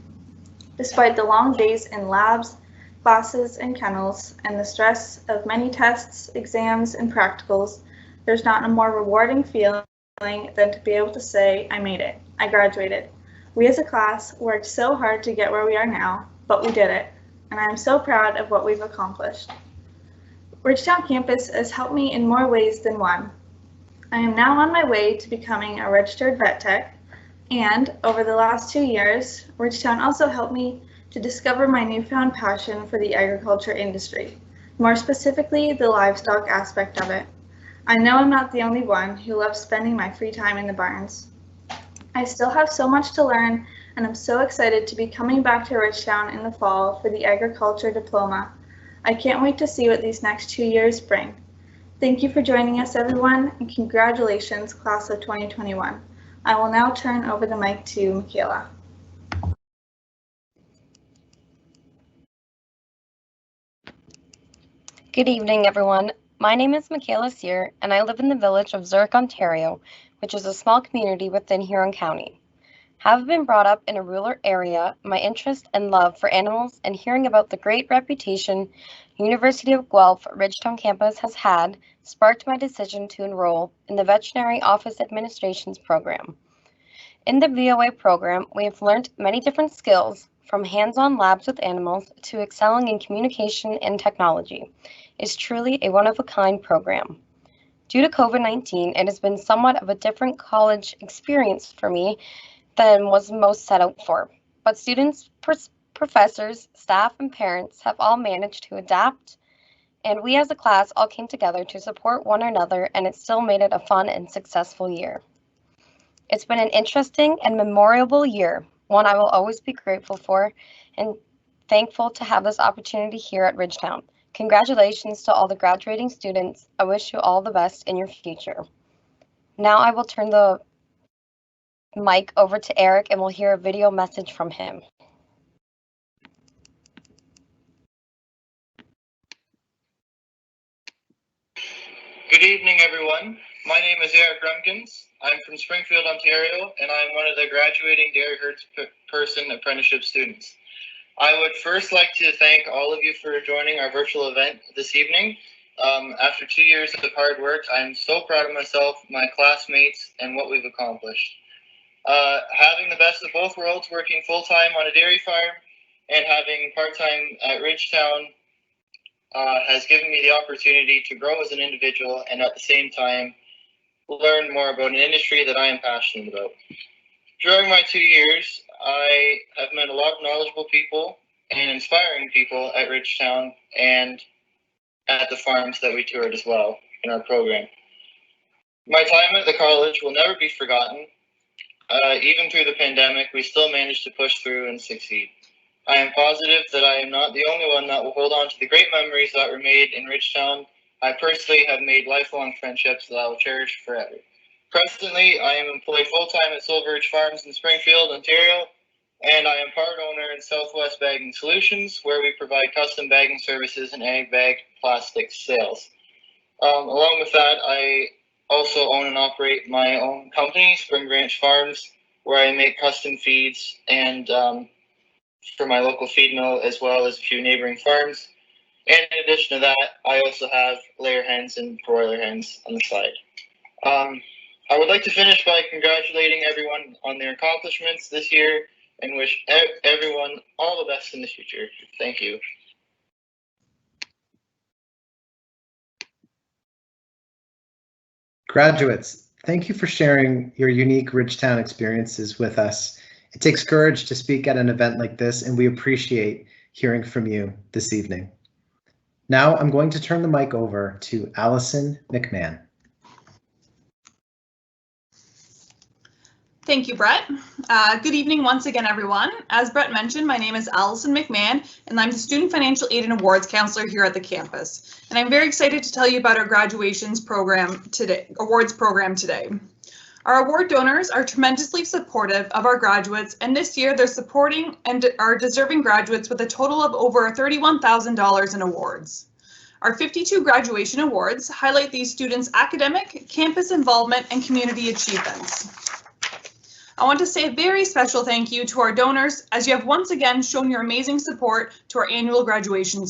Despite the long days in labs, classes, and kennels, and the stress of many tests, exams, and practicals, there's not a more rewarding feeling than to be able to say, I made it, I graduated. We as a class worked so hard to get where we are now, but we did it, and I am so proud of what we've accomplished. Ridgetown campus has helped me in more ways than one. I am now on my way to becoming a registered vet tech, and over the last 2 years, Ridgetown also helped me to discover my newfound passion for the agriculture industry, more specifically the livestock aspect of it. I know I'm not the only one who loves spending my free time in the barns. I still have so much to learn, and I'm so excited to be coming back to Ridgetown in the fall for the agriculture diploma. I can't wait to see what these next 2 years bring. Thank you for joining us, everyone, and congratulations, class of 2021. I will now turn over the mic to Michaela. Good evening, everyone. My name is Michaela Sear, and I live in the village of Zurich, Ontario, which is a small community within Huron County. Having been brought up in a rural area, my interest and love for animals and hearing about the great reputation University of Guelph Ridgetown campus has had sparked my decision to enroll in the Veterinary Office Administration's program. In the VOA program, we have learned many different skills, from hands-on labs with animals to excelling in communication and technology. It's truly a one-of-a-kind program. Due to COVID-19, it has been somewhat of a different college experience for me than was most set out for. But students, professors, staff, and parents have all managed to adapt, and we as a class all came together to support one another, and it still made it a fun and successful year. It's been an interesting and memorable year, one I will always be grateful for and thankful to have this opportunity here at Ridgetown. Congratulations to all the graduating students. I wish you all the best in your future. Now I will turn the mic over to Eric and we'll hear a video message from him. Good evening, everyone. My name is Eric Rumkins. I'm from Springfield, Ontario, and I'm one of the graduating dairy herdsperson apprenticeship students. I would first like to thank all of you for joining our virtual event this evening. After 2 years of hard work, I'm so proud of myself, my classmates, and what we've accomplished. Having the best of both worlds, working full-time on a dairy farm and having part-time at Ridgetown has given me the opportunity to grow as an individual and at the same time learn more about an industry that I am passionate about. During my 2 years, I have met a lot of knowledgeable people and inspiring people at Ridgetown and at the farms that we toured as well in our program. My time at the college will never be forgotten. Even through the pandemic, we still managed to push through and succeed. I am positive that I am not the only one that will hold on to the great memories that were made in Ridgetown. I personally have made lifelong friendships that I will cherish forever. Presently, I am employed full-time at Silver Ridge Farms in Springfield, Ontario, and I am part owner in Southwest Bagging Solutions, where we provide custom bagging services and ag bag plastic sales. Along with that, I also own and operate my own company, Spring Branch Farms, where I make custom feeds and for my local feed mill, as well as a few neighboring farms. And in addition to that, I also have layer hens and broiler hens on the side. I would like to finish by congratulating everyone on their accomplishments this year and wish everyone all the best in the future. Thank you. Graduates, thank you for sharing your unique Ridgetown experiences with us. It takes courage to speak at an event like this, and we appreciate hearing from you this evening. Now I'm going to turn the mic over to Allison McMahon. Thank you, Brett. Good evening once again, everyone. As Brett mentioned, my name is Allison McMahon, and I'm the Student Financial Aid and Awards Counselor here at the campus. And I'm very excited to tell you about our graduations program today, awards program today. Our award donors are tremendously supportive of our graduates, and this year they're supporting and are deserving graduates with a total of over $31,000 in awards. Our 52 graduation awards highlight these students' academic, campus involvement, and community achievements. I want to say a very special thank you to our donors, as you have once again shown your amazing support to our annual graduation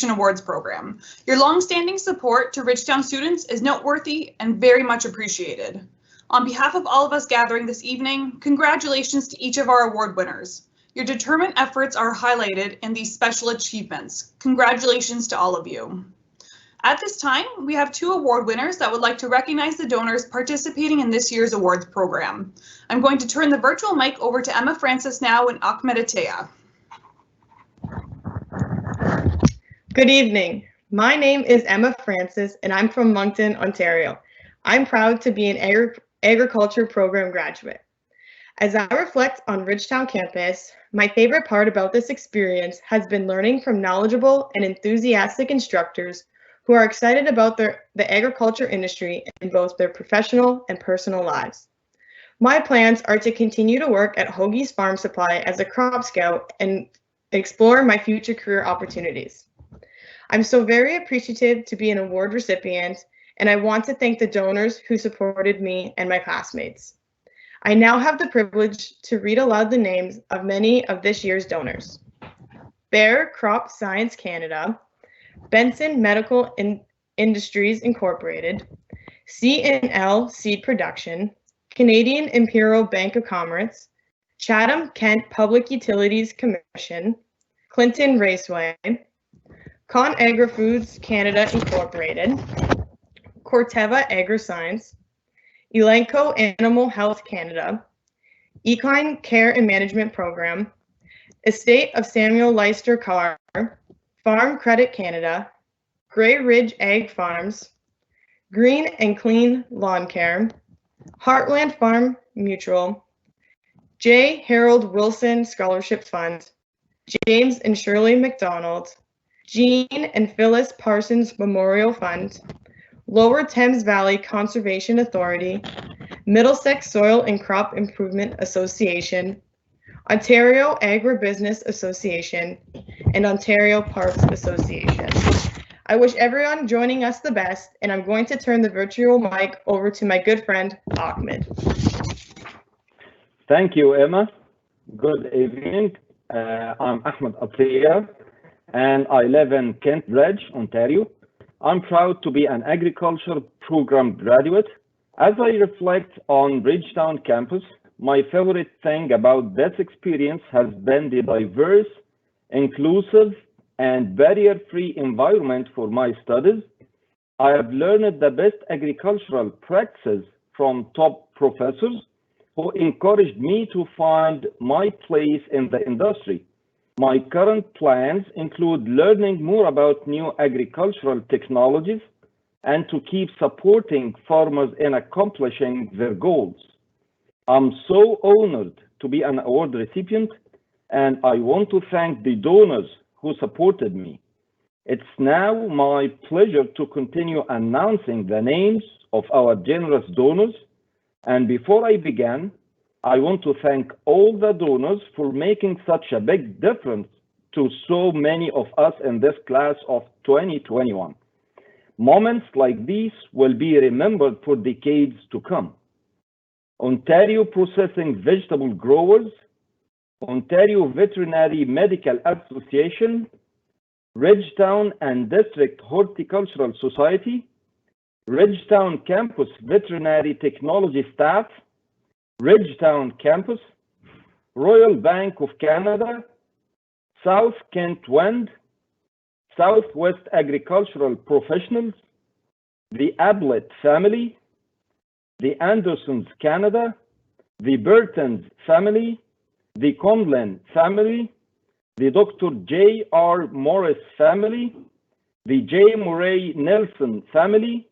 awards program. Your long-standing support to Ridgetown students is noteworthy and very much appreciated. On behalf of all of us gathering this evening, congratulations to each of our award winners. Your determined efforts are highlighted in these special achievements. Congratulations to all of you. At this time, we have 2 award winners that would like to recognize the donors participating in this year's awards program. I'm going to turn the virtual mic over to Emma Francis now and Ahmed Atea. Good evening. My name is Emma Francis and I'm from Moncton, Ontario. I'm proud to be an agriculture program graduate. As I reflect on Ridgetown campus, my favorite part about this experience has been learning from knowledgeable and enthusiastic instructors who are excited about the agriculture industry in both their professional and personal lives. My plans are to continue to work at Hoagie's Farm Supply as a crop scout and explore my future career opportunities. I'm so very appreciative to be an award recipient, and I want to thank the donors who supported me and my classmates. I now have the privilege to read aloud the names of many of this year's donors. Bayer Crop Science Canada, Benson Medical Industries Incorporated, C&L Seed Production, Canadian Imperial Bank of Commerce, Chatham-Kent Public Utilities Commission, Clinton Raceway, ConAgra Foods Canada Incorporated, Corteva AgriScience, Elanco Animal Health Canada, Equine Care and Management Program, Estate of Samuel Leister Carr, Farm Credit Canada, Grey Ridge Ag Farms, Green and Clean Lawn Care, Heartland Farm Mutual, J. Harold Wilson Scholarship Fund, James and Shirley McDonald, Jean and Phyllis Parsons Memorial Fund, Lower Thames Valley Conservation Authority, Middlesex Soil and Crop Improvement Association, Ontario Agribusiness Association, and Ontario Parks Association. I wish everyone joining us the best, and I'm going to turn the virtual mic over to my good friend, Ahmed. Thank you, Emma. Good evening. I'm Ahmed Atea, and I live in Kentbridge, Ontario. I'm proud to be an agriculture program graduate. As I reflect on Ridgetown campus, my favorite thing about this experience has been the diverse, inclusive, and barrier-free environment for my studies. I have learned the best agricultural practices from top professors who encouraged me to find my place in the industry. My current plans include learning more about new agricultural technologies and to keep supporting farmers in accomplishing their goals. I'm so honored to be an award recipient, and I want to thank the donors who supported me. It's now my pleasure to continue announcing the names of our generous donors. And before I begin, I want to thank all the donors for making such a big difference to so many of us in this class of 2021. Moments like these will be remembered for decades to come. Ontario Processing Vegetable Growers, Ontario Veterinary Medical Association, Ridgetown and District Horticultural Society, Ridgetown Campus Veterinary Technology Staff, Ridgetown Campus, Royal Bank of Canada, South Kent Wind, Southwest Agricultural Professionals, the Ablett family, the Andersons Canada, the Burtons family, the Conlin family, the Dr. J.R. Morris family, the J. Murray Nelson family,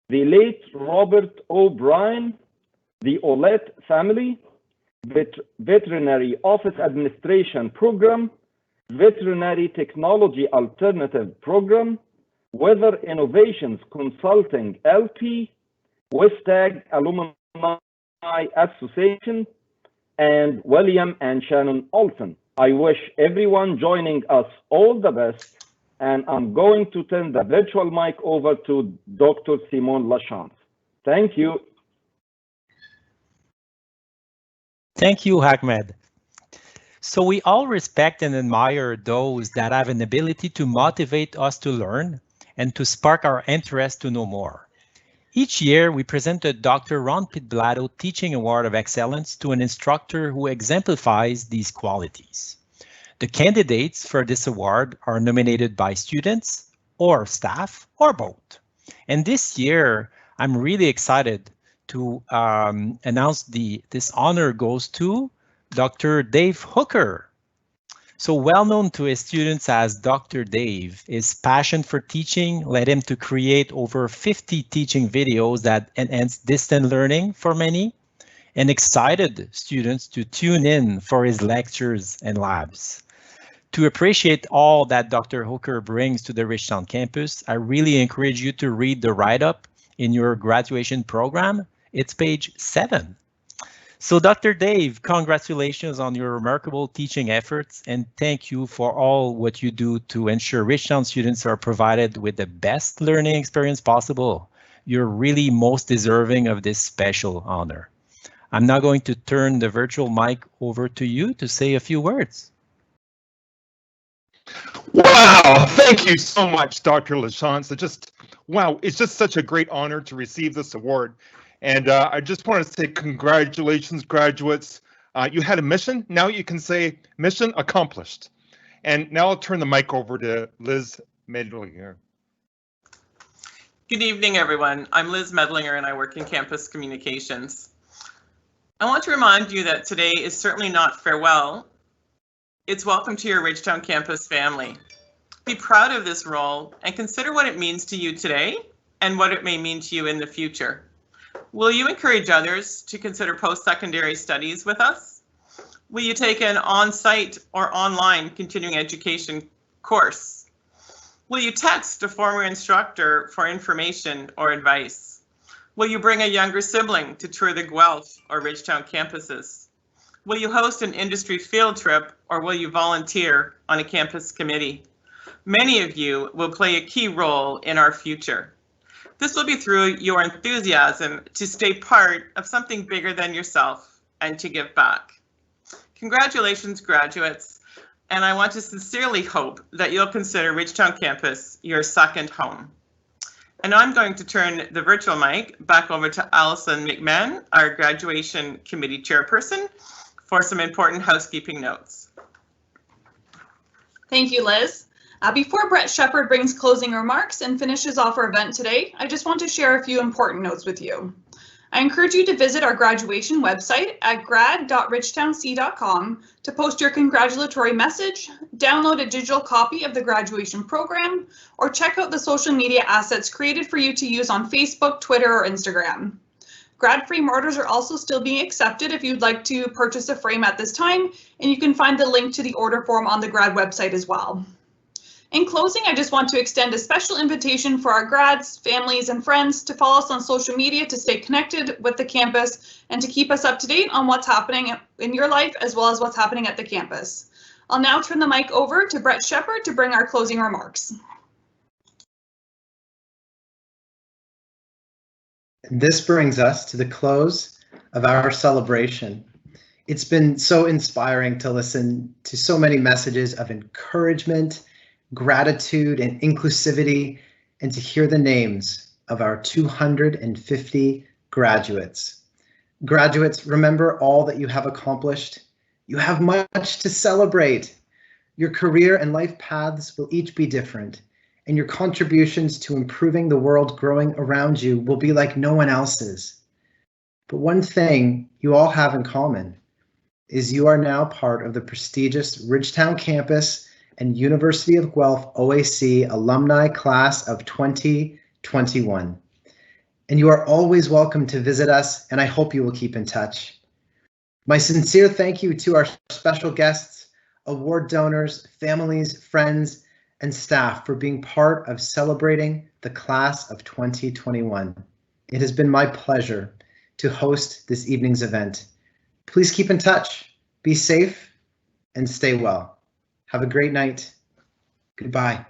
the late Robert O'Brien, the Olet family, Veterinary Office Administration Program, Veterinary Technology Alternative Program, Weather Innovations Consulting LP, WestAg Alumni Association, and William and Shannon Olson. I wish everyone joining us all the best, and I'm going to turn the virtual mic over to Dr. Simone Lachance. Thank you. Thank you, Ahmed. So we all respect and admire those that have an ability to motivate us to learn and to spark our interest to know more. Each year, we present a Dr. Ron Pitblado Teaching Award of Excellence to an instructor who exemplifies these qualities. The candidates for this award are nominated by students or staff or both. And this year, I'm really excited to announce this honor goes to Dr. Dave Hooker. So well known to his students as Dr. Dave, his passion for teaching led him to create over 50 teaching videos that enhance distant learning for many and excited students to tune in for his lectures and labs. To appreciate all that Dr. Hooker brings to the Ridgetown campus, I really encourage you to read the write-up in your graduation program. It's page 7. So Dr. Dave, congratulations on your remarkable teaching efforts, and thank you for all what you do to ensure Ridgetown students are provided with the best learning experience possible. You're really most deserving of this special honor. I'm now going to turn the virtual mic over to you to say a few words. Wow, thank you so much, Dr. Lachance. It's just such a great honor to receive this award. And I just want to say congratulations, graduates. You had a mission. Now you can say mission accomplished. And now I'll turn the mic over to Liz Medlinger. Good evening, everyone. I'm Liz Medlinger and I work in campus communications. I want to remind you that today is certainly not farewell. It's welcome to your Ridgetown campus family. Be proud of this role and consider what it means to you today and what it may mean to you in the future. Will you encourage others to consider post-secondary studies with us? Will you take an on-site or online continuing education course? Will you text a former instructor for information or advice? Will you bring a younger sibling to tour the Guelph or Ridgetown campuses? Will you host an industry field trip, or will you volunteer on a campus committee? Many of you will play a key role in our future. This will be through your enthusiasm to stay part of something bigger than yourself and to give back. Congratulations, graduates, and I want to sincerely hope that you'll consider Ridgetown campus your second home. And now I'm going to turn the virtual mic back over to Alison McMahon, our graduation committee chairperson, for some important housekeeping notes. Thank you, Liz. Before Brett Shepard brings closing remarks and finishes off our event today, I just want to share a few important notes with you. I encourage you to visit our graduation website at grad.ridgetownc.com to post your congratulatory message, download a digital copy of the graduation program, or check out the social media assets created for you to use on Facebook, Twitter, or Instagram. Grad frame orders are also still being accepted if you'd like to purchase a frame at this time, and you can find the link to the order form on the grad website as well. In closing, I just want to extend a special invitation for our grads, families, and friends to follow us on social media to stay connected with the campus and to keep us up to date on what's happening in your life as well as what's happening at the campus. I'll now turn the mic over to Brett Shepard to bring our closing remarks. This brings us to the close of our celebration. It's been so inspiring to listen to so many messages of encouragement, gratitude, and inclusivity, and to hear the names of our 250 graduates. Graduates, remember all that you have accomplished. You have much to celebrate. Your career and life paths will each be different, and your contributions to improving the world growing around you will be like no one else's. But one thing you all have in common is you are now part of the prestigious Ridgetown campus and University of Guelph OAC alumni class of 2021. and you are always welcome to visit us, and I hope you will keep in touch. My sincere thank you to our special guests, award donors, families, friends, and staff for being part of celebrating the class of 2021. It has been my pleasure to host this evening's event. Please keep in touch, be safe, and stay well. Have a great night. Goodbye.